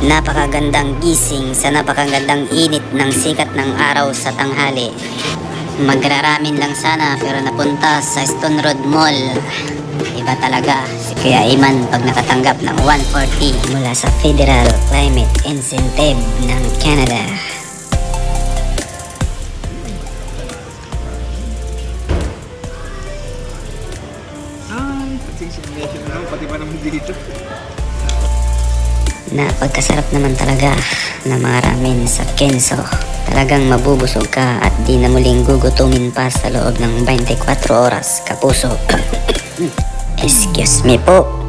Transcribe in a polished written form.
Napakagandang gising sa napakagandang init ng sikat ng araw sa tanghali. Magraramin lang sana pero napunta sa Stone Road Mall. Iba talaga si Kuya Iman pag nakatanggap ng 140 mula sa Federal Climate Incentive ng Canada. Pati ba naman dito? Napagkasarap naman talaga ng mga ramen sa Kenso. Talagang mabubusog ka at di na muling gugutumin pa sa loob ng 24 oras, kapuso. Excuse me po.